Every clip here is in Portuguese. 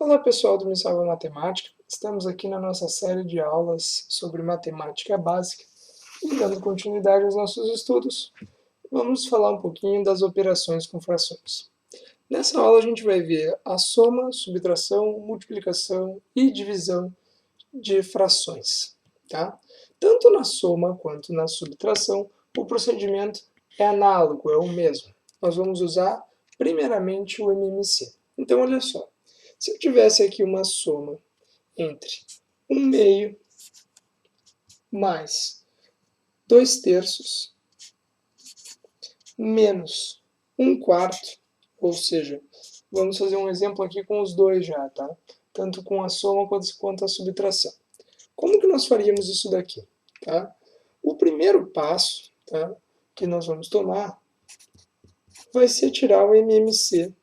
Olá pessoal do Me Salva Matemática, estamos aqui na nossa série de aulas sobre matemática básica e dando continuidade aos nossos estudos, vamos falar um pouquinho das operações com frações. Nessa aula a gente vai ver a soma, subtração, multiplicação e divisão de frações. Tá? Tanto na soma quanto na subtração, o procedimento é análogo, é o mesmo. Nós vamos usar primeiramente o MMC. Então olha só. Se eu tivesse aqui uma soma entre 1/2 mais 2/3 menos 1/4, ou seja, vamos fazer um exemplo aqui com os dois já, tá? Tanto com a soma quanto a subtração. Como que nós faríamos isso daqui? Tá? O primeiro passo, tá, que nós vamos tomar vai ser tirar o MMC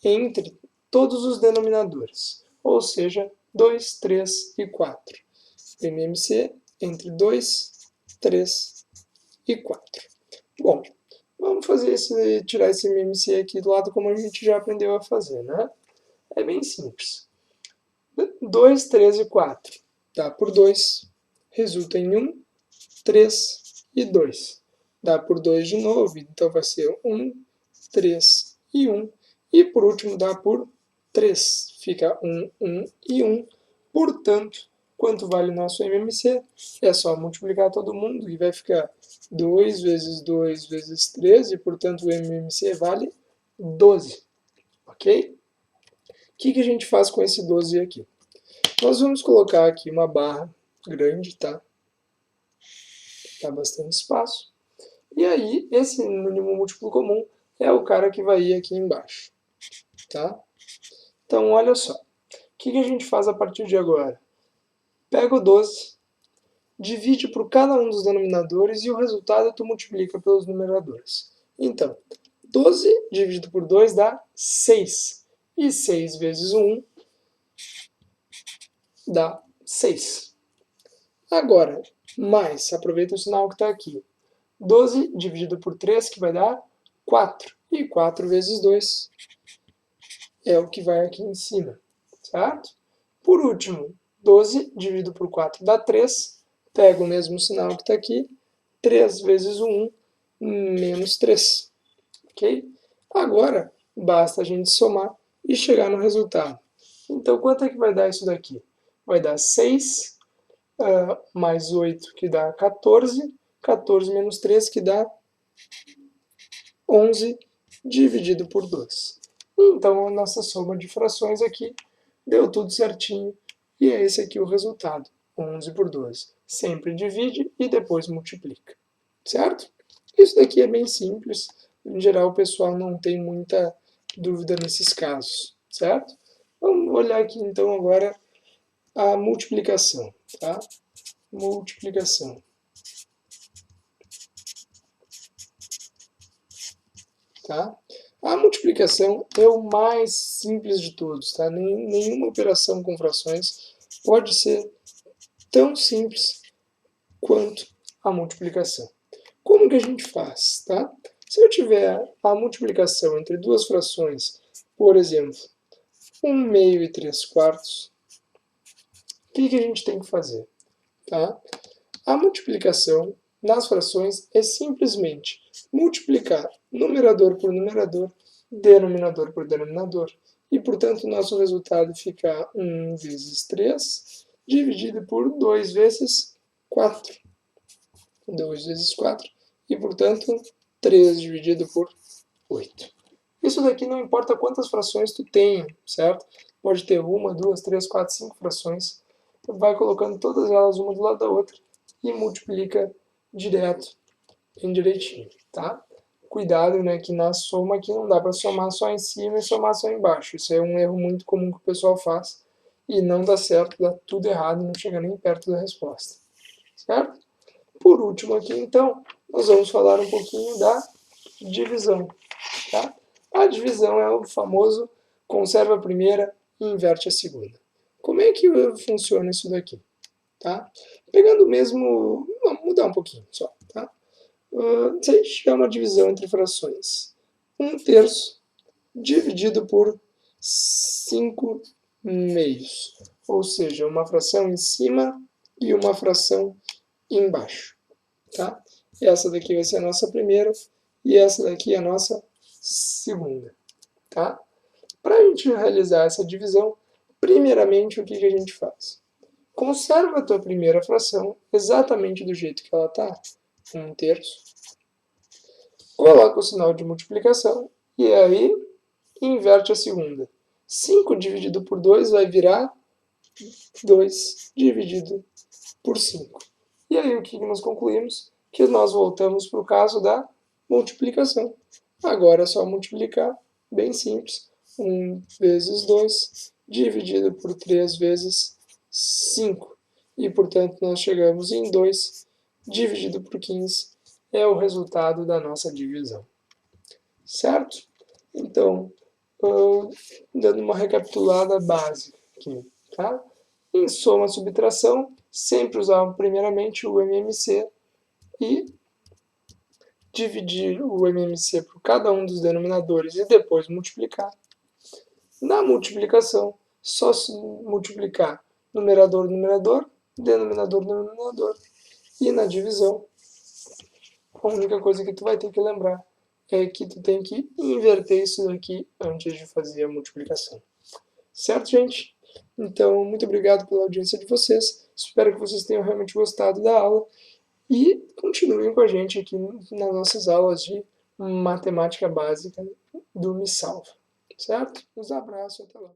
entre todos os denominadores, ou seja, 2, 3 e 4. MMC entre 2, 3 e 4. Bom, vamos fazer tirar esse MMC aqui do lado como a gente já aprendeu a fazer, né? É bem simples. 2, 3 e 4 dá por 2, resulta em 1, 3 e 2. Dá por 2 de novo, então vai ser 1, 3 e 1. E por último dá por 3. Fica 1, 1 e 1. Portanto, quanto vale o nosso MMC? É só multiplicar todo mundo e vai ficar 2 vezes 2 vezes 3, e portanto o MMC vale 12. Ok? O que a gente faz com esse 12 aqui? Nós vamos colocar aqui uma barra grande, tá? Dá bastante espaço. E aí, esse mínimo múltiplo comum é o cara que vai ir aqui embaixo. Tá? Então, olha só. O que a gente faz a partir de agora? Pega o 12, divide por cada um dos denominadores e o resultado tu multiplica pelos numeradores. Então, 12 dividido por 2 dá 6. E 6 vezes 1 dá 6. Agora, mais, aproveita o sinal que está aqui. 12 dividido por 3, que vai dar 4. E 4 vezes 2 é o que vai aqui em cima, certo? Por último, 12 dividido por 4 dá 3. Pega o mesmo sinal que está aqui. 3 vezes 1, menos 3. Ok? Agora, basta a gente somar e chegar no resultado. Então, quanto é que vai dar isso daqui? Vai dar 6 mais 8, que dá 14. 14 menos 3, que dá 11, dividido por 2. Então, a nossa soma de frações aqui deu tudo certinho. E é esse aqui o resultado, 11 por 2. Sempre divide e depois multiplica. Certo? Isso daqui é bem simples. Em geral, o pessoal não tem muita dúvida nesses casos. Certo? Vamos olhar aqui, então, agora a multiplicação. Tá? Multiplicação. Tá? A multiplicação é o mais simples de todos. Tá? Nenhuma operação com frações pode ser tão simples quanto a multiplicação. Como que a gente faz? Tá? Se eu tiver a multiplicação entre duas frações, por exemplo, 1/2 e 3/4, o que a gente tem que fazer? Tá? A multiplicação nas frações é simplesmente multiplicar numerador por numerador, denominador por denominador. E, portanto, o nosso resultado fica 1 vezes 3, dividido por 2 vezes 4. 2 vezes 4. E, portanto, 3 dividido por 8. Isso daqui não importa quantas frações tu tenha, certo? Pode ter 1, 2, 3, 4, 5 frações. Tu vai colocando todas elas uma do lado da outra e multiplica direto, bem direitinho, tá? Cuidado, né, que na soma aqui não dá para somar só em cima e somar só embaixo. Isso é um erro muito comum que o pessoal faz e não dá certo, dá tudo errado, não chega nem perto da resposta, certo? Por último aqui, então, nós vamos falar um pouquinho da divisão, tá? A divisão é o famoso conserva a primeira e inverte a segunda. Como é que funciona isso daqui? Tá? Pegando o mesmo, vamos mudar um pouquinho só. Tá? Se a gente tiver uma divisão entre frações, 1/3 dividido por 5 meios. Ou seja, uma fração em cima e uma fração embaixo. Tá? Essa daqui vai ser a nossa primeira e essa daqui é a nossa segunda. Tá? Para a gente realizar essa divisão, primeiramente o que a gente faz? Conserva a tua primeira fração exatamente do jeito que ela está, 1/3. Coloca o sinal de multiplicação e aí inverte a segunda. 5 dividido por 2 vai virar 2 dividido por 5. E aí o que nós concluímos? Que nós voltamos para o caso da multiplicação. Agora é só multiplicar, bem simples. 1 vezes 2 dividido por 3 vezes 5. E, portanto, nós chegamos em 2 dividido por 15. É o resultado da nossa divisão. Certo? Então, dando uma recapitulada básica aqui. Tá? Em soma e subtração, sempre usar primeiramente o MMC e dividir o MMC por cada um dos denominadores e depois multiplicar. Na multiplicação, só multiplicar numerador, numerador, denominador, denominador. E na divisão, a única coisa que tu vai ter que lembrar é que tu tem que inverter isso daqui antes de fazer a multiplicação. Certo, gente? Então, muito obrigado pela audiência de vocês. Espero que vocês tenham realmente gostado da aula. E continuem com a gente aqui nas nossas aulas de matemática básica do Me Salva. Certo? Um abraço, até lá.